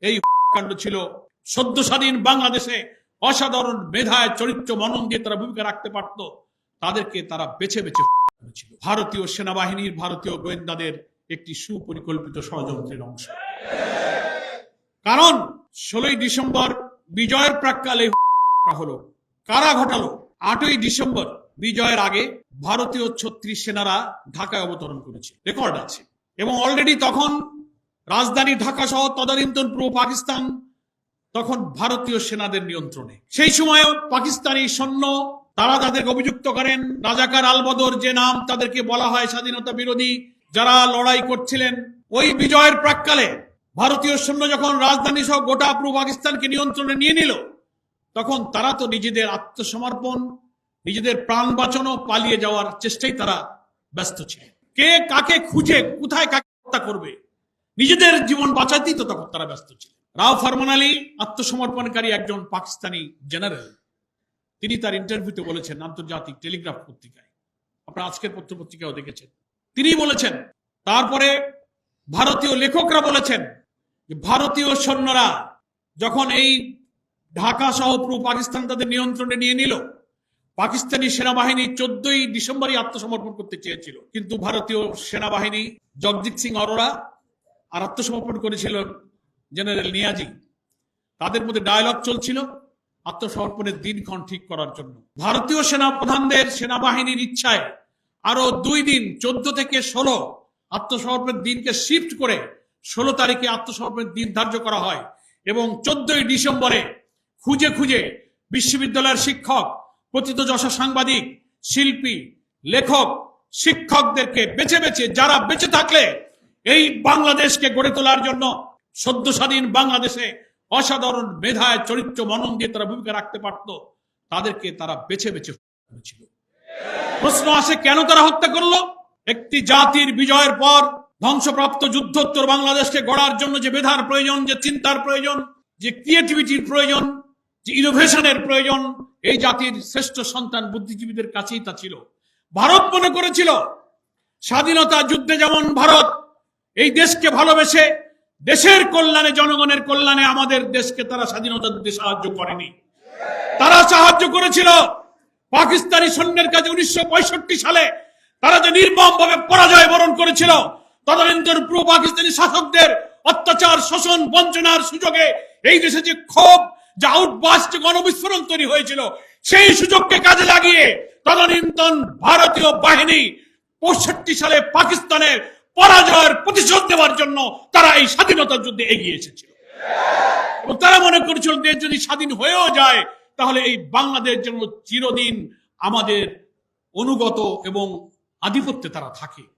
এই কাণ্ড ছিল সদ্য স্বাধীন বাংলাদেশে অসাধারণ মেধায় চরিত্র মনন দিয়ে তারা ভূমিকা রাখতে পারত, তাদেরকে তারা বেছে বেছে করেছিল। ভারতীয় সেনাবাহিনীর, ভারতীয় গোয়েন্দাদের একটি সুপরিকল্পিত ষড়যন্ত্রের অংশ। কারণ 16ই ডিসেম্বর বিজয়ের প্রাক্কালে হলো, কারা ঘটালো? 8ই ডিসেম্বর বিজয়ের আগে ভারতীয় 36 সেনারা ঢাকায় অবতরণ করেছে, রেকর্ড আছে। এবং অলরেডি তখন রাজধানী ঢাকা সহ তদানীন্তন পূর্ব পাকিস্তান তখন ভারতীয় সেনাদের নিয়ন্ত্রণে। সেই সময় পাকিস্তানি সৈন্য তারা তাদেরকে অভিযুক্ত করেন, রাজাকার আলবদর যে নাম, তাদেরকে বলা হয় স্বাধীনতা বিরোধী, যারা লড়াই করছিলেন। ওই বিজয়ের প্রাক্কালে ভারতীয় সৈন্য যখন রাজধানী সহ গোটা পূর্ব পাকিস্তানকে নিয়ন্ত্রণে নিয়ে নিল, তখন তারা তো নিজেদের আত্মসমর্পণ, নিজেদের প্রাণ বাঁচানো, পালিয়ে যাওয়ার চেষ্টায় তারা ব্যস্ত ছিলেন। কে কাকে খুঁজে কোথায় কাকে হত্যা করবে, নিজেদের জীবন বাঁচাতেই তো তখন তারা ব্যস্ত ছিলেন। রাও ফরমান আলী আত্মসমর্পণকারী একজন পাকিস্তানি জেনারেল, তিনি তার ইন্টারভিউতে বলেছেন আন্তর্জাতিক টেলিগ্রাফ পত্রিকায়, আপনারা আজকের পত্রপত্রিকাও দেখেছেন, তিনি বলেছেন। তারপরে ভারতীয় লেখকরা বলেছেন যে ভারতীয় সৈন্যরা যখন এই ঢাকা সহ পূর্ব পাকিস্তান তাদের নিয়ন্ত্রণে নিয়ে নিল, পাকিস্তানি সেনাবাহিনী 14ই ডিসেম্বরই আত্মসমর্পণ করতে চেয়েছিল, কিন্তু ভারতীয় সেনাবাহিনী জগজিৎ সিং অরোরা আর আত্মসমর্পণ করেছিল জেনারেল নিয়াজি। তাদের মধ্যে ডায়ালগ চলছিল আত্মসমর্পণের দিনক্ষণ ঠিক করার জন্য। ভারতীয় সেনা প্রধানদের সেনাবাহিনীর ইচ্ছায় আরো 2 দিন 14 থেকে 16 আত্মসমর্পণের দিনকে শিফট করে 16 তারিখে আত্মসমর্পণের দিন ধার্য করা হয়। এবং 14ই ডিসেম্বরে খুঁজে খুঁজে বিশ্ববিদ্যালয়ের শিক্ষক, প্রথিতযশা সাংবাদিক, শিল্পী, লেখক, শিক্ষকদেরকে বেছে বেছে, যারা বেঁচে থাকলে এই বাংলাদেশকে গড়ে তোলার জন্য, সদ্য স্বাধীন বাংলাদেশে অসাধারণ মেধায় চরিত্র মনন দিয়ে তারা ভূমিকা রাখতে পারত, তাদেরকে তারা বেছে বেছে করেছিল। প্রশ্ন আসে, কেন তারা হত্যা করলো? একটি জাতির বিজয়ের পর ধ্বংসপ্রাপ্ত যুদ্ধোত্তর বাংলাদেশকে গড়ার জন্য যে মেধার প্রয়োজন, যে চিন্তার প্রয়োজন, যে ক্রিয়েটিভিটির প্রয়োজন, যে ইনোভেশনের প্রয়োজন, এই জাতির শ্রেষ্ঠ সন্তান বুদ্ধিজীবীদের কাছেই তা ছিল। ভারত মনে করেছিল স্বাধীনতা যুদ্ধে যেমন ভারত এই দেশকে ভালোবেসে দেশের কল্যাণে, জনগণের কল্যাণে আমাদের দেশকে তারা স্বাধীনতা দিতে সাহায্য করেনি, তারা সাহায্য করেছিল পাকিস্তানি সৈন্যের কাছে। 1965 সালে তারা যে নির্মম ভাবে পরাজয় বরণ করেছিল, তদানীন্তন পূর্ব পাকিস্তানি শাসকদের অত্যাচার, শোষণ, বঞ্চনার সুযোগে এই দেশে যে ক্ষোভ, যে আউটবাস্ট, গণবিস্ফোরণ তৈরি হয়েছিল, সেই সুযোগকে কাজে লাগিয়ে তদানীন্তন ভারতীয় বাহিনী 65 সালে পাকিস্তানের পরাজয়ের প্রতিশোধ দেওয়ার জন্য তারা এই স্বাধীনতার যুদ্ধে এগিয়ে এসেছিল। তারা মনে করেছিল দেশ যদি স্বাধীন হয়েও যায়, তাহলে এই বাংলাদেশ যেন চিরদিন আমাদের অনুগত এবং আধিপত্যে তারা থাকে।